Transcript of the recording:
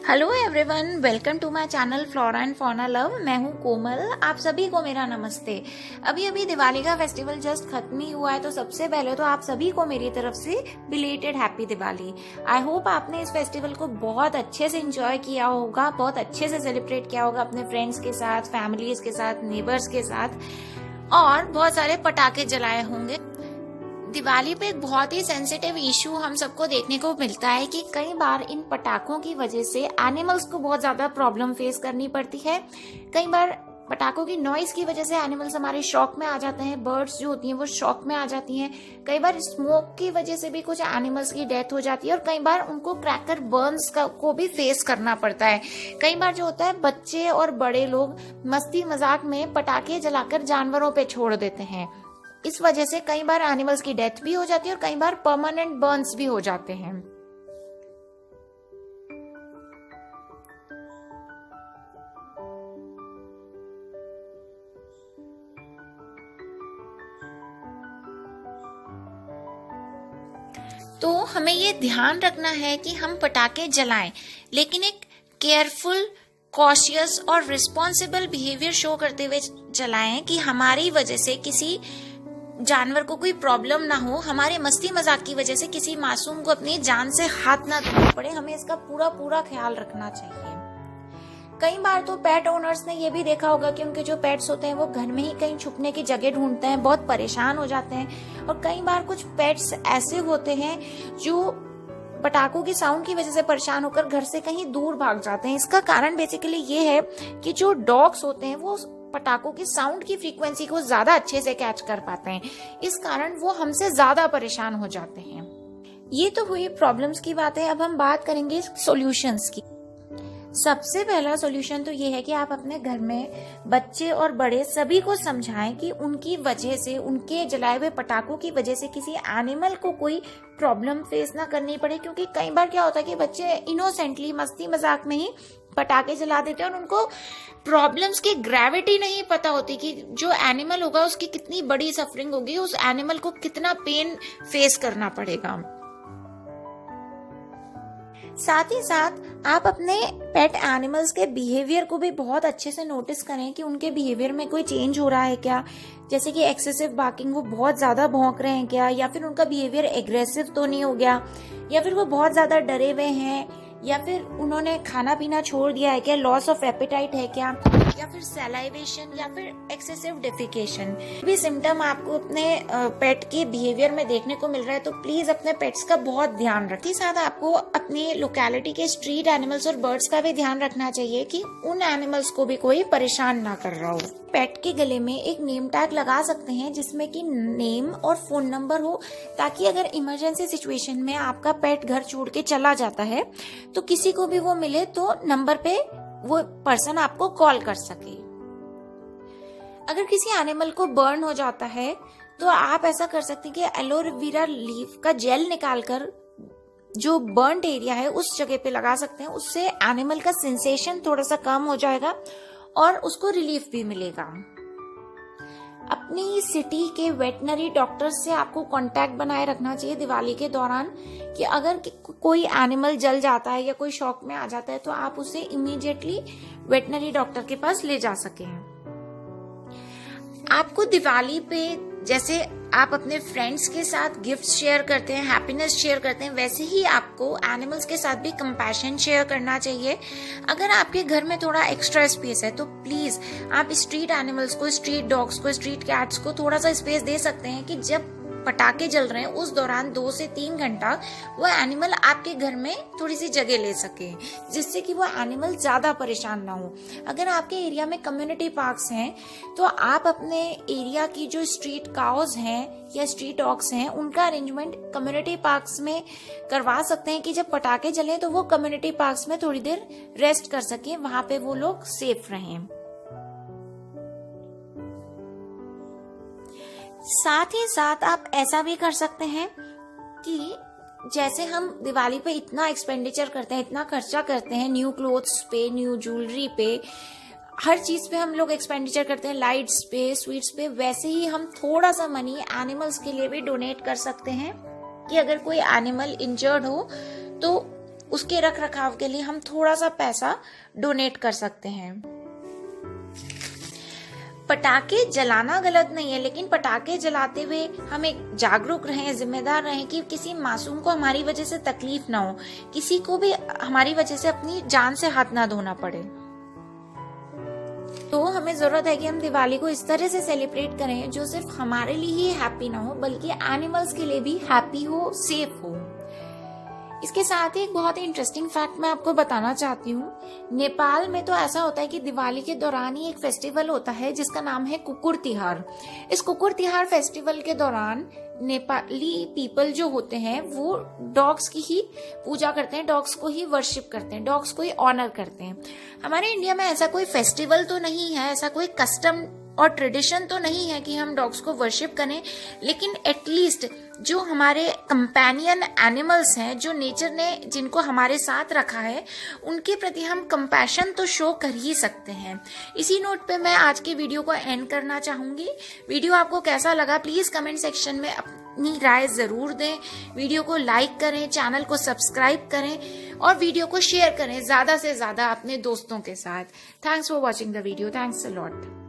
Hello everyone, welcome to my channel flora and fauna love. मैं हूं कोमल। आप सभी को मेरा नमस्ते। अभी अभी दिवाली का फेस्टिवल जस्ट खत्म ही हुआ है, तो सबसे पहले तो आप सभी को मेरी तरफ से belated happy Diwali. I hope आपने इस फेस्टिवल को बहुत अच्छे से एंजॉय किया होगा, बहुत अच्छे से सेलिब्रेट किया होगा अपने फ्रेंड्स के साथ, फैमिलीज के साथ, नेबर्स के साथ, और बहुत सारे पटाखे जलाए होंगे। दिवाली पे एक बहुत ही सेंसिटिव इशू हम सबको देखने को मिलता है कि कई बार इन पटाखों की वजह से एनिमल्स को बहुत ज्यादा प्रॉब्लम फेस करनी पड़ती है। कई बार पटाखों की नॉइज की वजह से एनिमल्स हमारे शॉक में आ जाते हैं, बर्ड्स जो होती हैं वो शॉक में आ जाती हैं। कई बार स्मोक की वजह से भी कुछ एनिमल्स की डेथ हो जाती है, और कई बार उनको क्रैकर बर्न्स को भी फेस करना पड़ता है। कई बार जो होता है, बच्चे और बड़े लोग मस्ती मजाक में पटाखे जलाकर जानवरों पे छोड़ देते हैं। इस वजह से कई बार एनिमल्स की डेथ भी हो जाती है और कई बार परमानेंट बर्न्स भी हो जाते हैं। तो हमें ये ध्यान रखना है कि हम पटाखे जलाएं, लेकिन एक केयरफुल, कॉशियस और रिस्पॉन्सिबल बिहेवियर शो करते हुए जलाएं कि हमारी वजह से किसी जानवर को कोई प्रॉब्लम ना हो, हमारे मस्ती मजाक की वजह से किसी मासूम को अपनी जान से हाथ ना धोना पड़े। हमें इसका पूरा ख्याल रखना चाहिए। कई बार तो पेट ओनर्स ने ये भी देखा होगा कि उनके जो पेट्स होते हैं वो घर में ही कहीं छुपने की जगह ढूंढते हैं, बहुत परेशान हो जाते हैं। और कई बार कुछ पेट्स ऐसे होते हैं जो पटाखों की साउंड की वजह से परेशान होकर घर से कहीं दूर भाग जाते हैं। इसका कारण बेसिकली ये है कि जो डॉग्स होते हैं वो पटाखों की साउंड की फ्रीक्वेंसी को ज्यादा अच्छे से कैच कर पाते हैं। इस कारण वो हमसे ज्यादा परेशान हो जाते हैं। ये तो हुई प्रॉब्लम्स की बातें। अब हम बात करेंगे सॉल्यूशंस की। सबसे पहला सॉल्यूशन तो ये है कि आप अपने घर में बच्चे और बड़े सभी को समझाएं कि उनकी वजह से, उनके जलाए हुए पटाखों की वजह से किसी एनिमल को कोई प्रॉब्लम फेस ना करनी पड़े। क्योंकि कई बार क्या होता है कि बच्चे इनोसेंटली मस्ती मजाक में ही पटाखे जला देते हैं और उनको प्रॉब्लम्स की ग्रेविटी नहीं पता होती कि जो एनिमल होगा उसकी कितनी बड़ी सफरिंग होगी, उस एनिमल को कितना पेन फेस करना पड़ेगा। साथ ही साथ आप अपने पेट एनिमल्स के बिहेवियर को भी बहुत अच्छे से नोटिस करें कि उनके बिहेवियर में कोई चेंज हो रहा है क्या। जैसे कि एक्सेसिव बार्किंग, वो बहुत ज्यादा भौंक रहे हैं क्या, या फिर उनका बिहेवियर एग्रेसिव तो नहीं हो गया, या फिर वो बहुत ज्यादा डरे हुए हैं, या फिर उन्होंने खाना पीना छोड़ दिया है क्या, लॉस ऑफ एपेटाइट है क्या, या फिर सैलाइवेशन, या फिर एक्सेसिव डेफिकेशन। भी सिम्टम आपको अपने पेट के बिहेवियर में देखने को मिल रहा है तो प्लीज अपने पेट्स का बहुत ध्यान रखें। साथ आपको अपनी लोकेलिटी के स्ट्रीट एनिमल्स और बर्ड्स का भी ध्यान रखना चाहिए कि उन एनिमल्स को भी कोई परेशान ना कर रहा हो। पेट के गले में एक नेम टैग लगा सकते हैं जिसमें कि नेम और फोन नंबर हो, ताकि अगर इमरजेंसी सिचुएशन में आपका पेट घर छोड़ के चला जाता है तो किसी को भी वो मिले तो नंबर पे वो पर्सन आपको कॉल कर सके। अगर किसी एनिमल को बर्न हो जाता है तो आप ऐसा कर सकते हैं कि एलोवेरा लीफ का जेल निकालकर जो बर्न एरिया है उस जगह पे लगा सकते हैं। उससे एनिमल का सेंसेशन थोड़ा सा कम हो जाएगा और उसको रिलीफ भी मिलेगा। अपनी सिटी के वेटनरी डॉक्टर से आपको कांटेक्ट बनाए रखना चाहिए दिवाली के दौरान, कि अगर कोई एनिमल जल जाता है या कोई शॉक में आ जाता है तो आप उसे इमीडिएटली वेटनरी डॉक्टर के पास ले जा सकें। आपको दिवाली पे जैसे आप अपने फ्रेंड्स के साथ गिफ्ट शेयर करते हैं, हैप्पीनेस शेयर करते हैं, वैसे ही आपको एनिमल्स के साथ भी कंपैशन शेयर करना चाहिए। अगर आपके घर में थोड़ा एक्स्ट्रा स्पेस है तो प्लीज आप स्ट्रीट एनिमल्स को, स्ट्रीट डॉग्स को, स्ट्रीट कैट्स को थोड़ा सा स्पेस दे सकते हैं कि जब पटाखे जल रहे हैं उस दौरान 2 से 3 घंटा वो एनिमल आपके घर में थोड़ी सी जगह ले सके, जिससे कि वो एनिमल ज्यादा परेशान ना हो। अगर आपके एरिया में कम्युनिटी पार्क्स हैं तो आप अपने एरिया की जो स्ट्रीट काउज हैं या स्ट्रीट डॉग्स हैं उनका अरेंजमेंट कम्युनिटी पार्क्स में करवा सकते हैं कि जब पटाखे जलें तो वो कम्युनिटी पार्क्स में थोड़ी देर रेस्ट कर सके, वहां पे वो लोग सेफ रहें। साथ ही साथ आप ऐसा भी कर सकते हैं कि जैसे हम दिवाली पे इतना एक्सपेंडिचर करते हैं, इतना खर्चा करते हैं, न्यू क्लोथ्स पे, न्यू ज्वेलरी पे, हर चीज पे हम लोग एक्सपेंडिचर करते हैं, लाइट्स पे, स्वीट्स पे, वैसे ही हम थोड़ा सा मनी एनिमल्स के लिए भी डोनेट कर सकते हैं कि अगर कोई एनिमल इंजर्ड हो तो उसके रख रखाव के लिए हम थोड़ा सा पैसा डोनेट कर सकते हैं। पटाखे जलाना गलत नहीं है, लेकिन पटाखे जलाते हुए हम एक जागरूक रहें, जिम्मेदार रहें कि किसी मासूम को हमारी वजह से तकलीफ ना हो, किसी को भी हमारी वजह से अपनी जान से हाथ ना धोना पड़े। तो हमें जरूरत है कि हम दिवाली को इस तरह से सेलिब्रेट करें जो सिर्फ हमारे लिए ही हैप्पी ना हो, बल्कि एनिमल्स के लिए भी हैप्पी हो, सेफ हो। इसके साथ ही एक बहुत ही इंटरेस्टिंग फैक्ट मैं आपको बताना चाहती हूँ। नेपाल में तो ऐसा होता है कि दिवाली के दौरान ही एक फेस्टिवल होता है जिसका नाम है कुकुर तिहार। इस कुकुर तिहार फेस्टिवल के दौरान नेपाली पीपल जो होते हैं वो डॉग्स की ही पूजा करते हैं, डॉग्स को ही वर्शिप करते हैं, डॉग्स को ही ऑनर करते हैं। हमारे इंडिया में ऐसा कोई फेस्टिवल तो नहीं है, ऐसा कोई कस्टम और ट्रेडिशन तो नहीं है कि हम डॉग्स को वर्शिप करें, लेकिन एटलीस्ट जो हमारे कंपेनियन एनिमल्स हैं, जो नेचर ने जिनको हमारे साथ रखा है, उनके प्रति हम कंपैशन तो शो कर ही सकते हैं। इसी नोट पे मैं आज के वीडियो को एंड करना चाहूंगी। वीडियो आपको कैसा लगा प्लीज कमेंट सेक्शन में अपनी राय जरूर दें। वीडियो को लाइक करें, चैनल को सब्सक्राइब करें और वीडियो को शेयर करें ज्यादा से ज्यादा अपने दोस्तों के साथ। Thanks for watching the video. Thanks a lot.